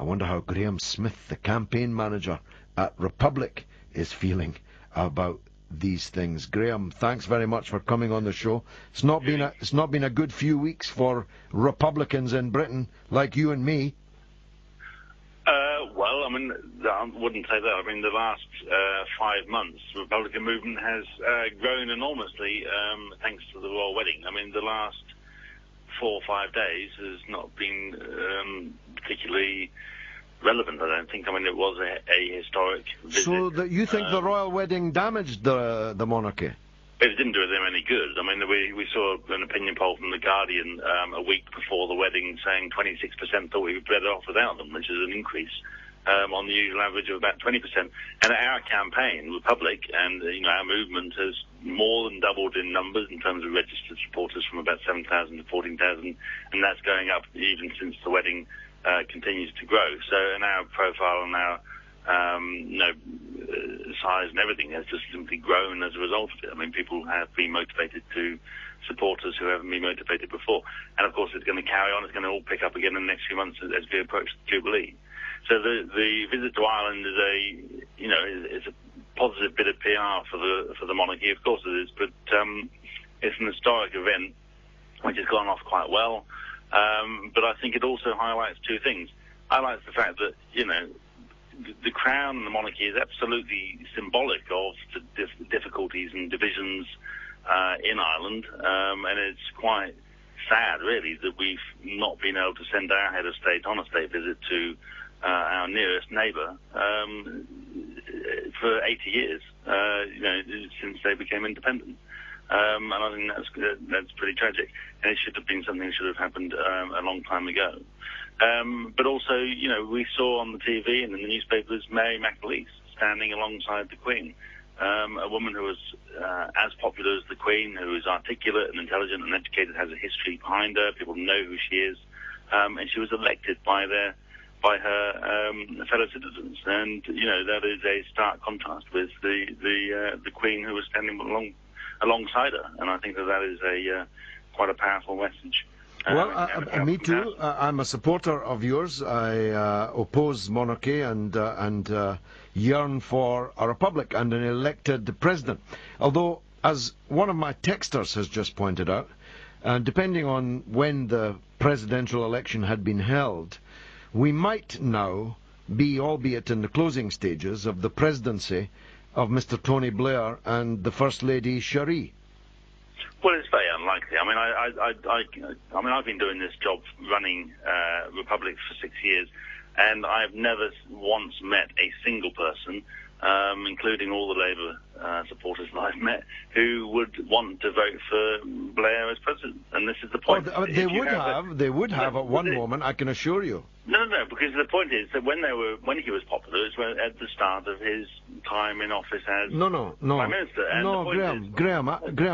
I wonder how Graham Smith, the campaign manager at Republic, is feeling about these things. Graham, thanks very much for coming on the show. It's not been a good few weeks for Republicans in Britain, like you and me. Well, I mean, I wouldn't say that. I mean, the last 5 months, the Republican movement has grown enormously thanks to the royal wedding. I mean, the last 4 or 5 days has not been particularly relevant, I don't think. I mean, it was a historic visit. So you think the royal wedding damaged the monarchy? It didn't do them any good. I mean, we saw an opinion poll from The Guardian a week before the wedding saying 26% thought we were better off without them, which is an increase on the usual average of about 20%. And our campaign, Republic, and our movement has more than doubled in numbers in terms of registered supporters from about 7,000 to 14,000, and that's going up even since the wedding continues to grow. So, and our profile and our size and everything has just simply grown as a result of it. I mean, people have been motivated to support us who haven't been motivated before. And of course, it's going to carry on. It's going to all pick up again in the next few months as we approach the Jubilee. So the visit to Ireland is a positive bit of PR for the monarchy. Of course it is, but it's an historic event which has gone off quite well. But I think it also highlights two things. Highlights the fact that the crown and the monarchy is absolutely symbolic of the difficulties and divisions in Ireland, and it's quite sad, really, that we've not been able to send our head of state on a state visit to our nearest neighbour for 80 years, since they became independent. And I think that's pretty tragic, and it should have been something that should have happened a long time ago. But also, we saw on the TV and in the newspapers Mary McAleese standing alongside the Queen, a woman who was as popular as the Queen, who is articulate and intelligent and educated, has a history behind her. People know who she is, and she was elected by her fellow citizens, and that is a stark contrast with the Queen who was standing alongside her, and I think that is quite a powerful message. Well, me too. I'm a supporter of yours. I oppose monarchy and yearn for a republic and an elected president. Although, as one of my texters has just pointed out, depending on when the presidential election had been held, we might now be, albeit in the closing stages, of the presidency of Mr. Tony Blair and the First Lady Cherie. Well, it's very unlikely. I mean, I've been doing this job running Republic for 6 years, and I've never once met a single person, including all the Labour supporters that I've met, who would want to vote for Blair as president. And this is the point. They would have at one moment, I can assure you. No, because the point is that when he was popular, it was at the start of his time in office as Prime Minister. And Graham,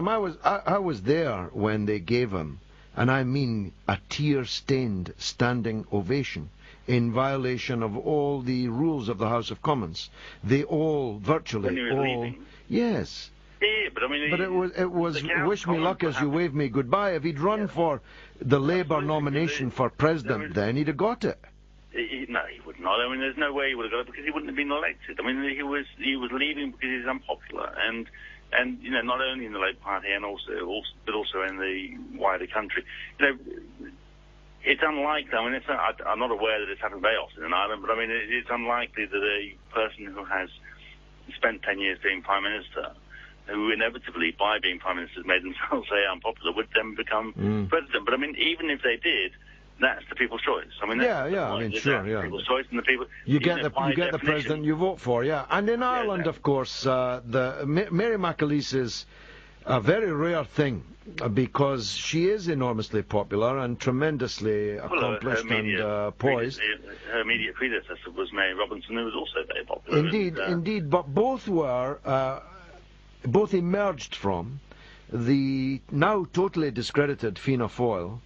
I was there when they gave him, and I mean a tear-stained standing ovation, in violation of all the rules of the House of Commons. They all, virtually when he was leaving. Yes. Yeah, but I mean... But it was wish me luck as you wave me goodbye. If he'd run for the Labour nomination for president then, he'd have got it. No, he would not. I mean, there's no way he would have got it because he wouldn't have been elected. I mean, he was leaving because he's unpopular, and not only in the Labour Party but also in the wider country. It's unlikely. I mean, I'm not aware that it's happened very often in Ireland, but I mean, it's unlikely that a person who has spent 10 years being Prime Minister, who inevitably, by being Prime Minister, has made themselves say unpopular, would then become president. But I mean, even if they did, that's the people's choice. I mean, people's choice, and the people. You get the president you vote for, yeah. And in Ireland, of course, Mary McAleese is a very rare thing because she is enormously popular and tremendously accomplished and poised. Her immediate predecessor was Mary Robinson, who was also very popular. Indeed, but both emerged from the now totally discredited Fianna Fáil,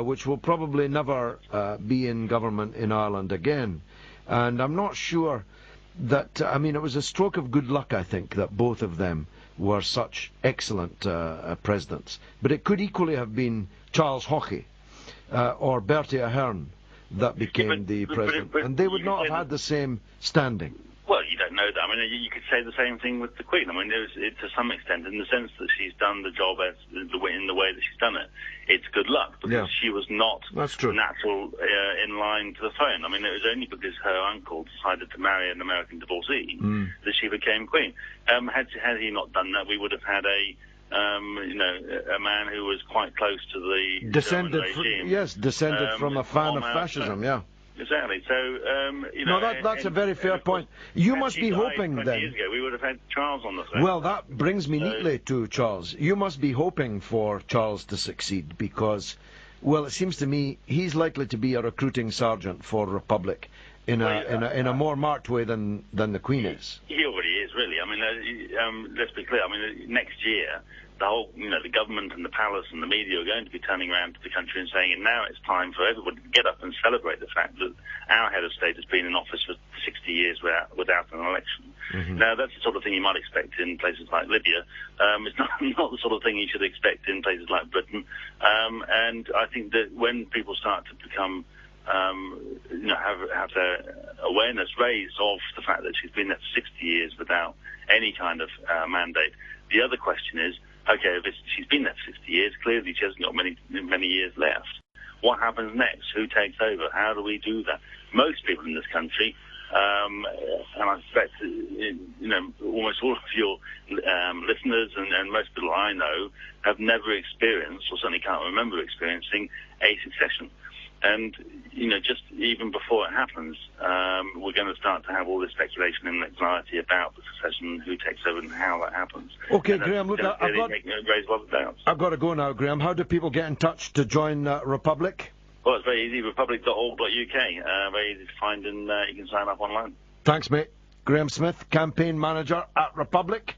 which will probably never be in government in Ireland again. And I'm not sure that, it was a stroke of good luck, I think, that both of them were such excellent presidents. But it could equally have been Charles Haughey or Bertie Ahern that became the president, and they would not have had the same standing. Well, you don't know that. I mean, you could say the same thing with the Queen. I mean, to some extent, in the sense that she's done the job in the way that she's done it, it's good luck, because she was not natural in line to the throne. I mean, it was only because her uncle decided to marry an American divorcee that she became Queen. Had he not done that, we would have had a man who was quite close to the descended regime. Descended from a fan of fascism. Exactly. So, that's a very fair point. You must be hoping 20 years ago, we would have had Charles on the throne. Well, that brings me neatly to Charles. You must be hoping for Charles to succeed because, well, it seems to me he's likely to be a recruiting sergeant for Republic in a more marked way than the Queen is. He already is, really. I mean, let's be clear. I mean, next year, the whole, the government and the palace and the media are going to be turning around to the country and saying, and now it's time for everybody to get up and celebrate the fact that our head of state has been in office for 60 years without an election. Now, that's the sort of thing you might expect in places like Libya. It's not the sort of thing you should expect in places like Britain. And I think that when people start to become have their awareness raised of the fact that she's been there for 60 years without any kind of mandate. The other question is, okay, if she's been there for 60 years, clearly she hasn't got many years left. What happens next? Who takes over? How do we do that? Most people in this country, and I suspect, almost all of your listeners and most people I know have never experienced, or certainly can't remember experiencing, a succession. And, just even before it happens, we're going to start to have all this speculation and anxiety about the succession, who takes over and how that happens. Okay, Graham, look, raise a lot of doubts. I've got to go now, Graham. How do people get in touch to join Republic? Well, it's very easy, republic.org.uk. Very easy to find, and you can sign up online. Thanks, mate. Graham Smith, campaign manager at Republic,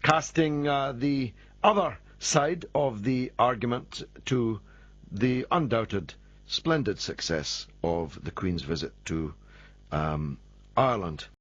casting the other side of the argument to the undoubted splendid success of the Queen's visit to Ireland.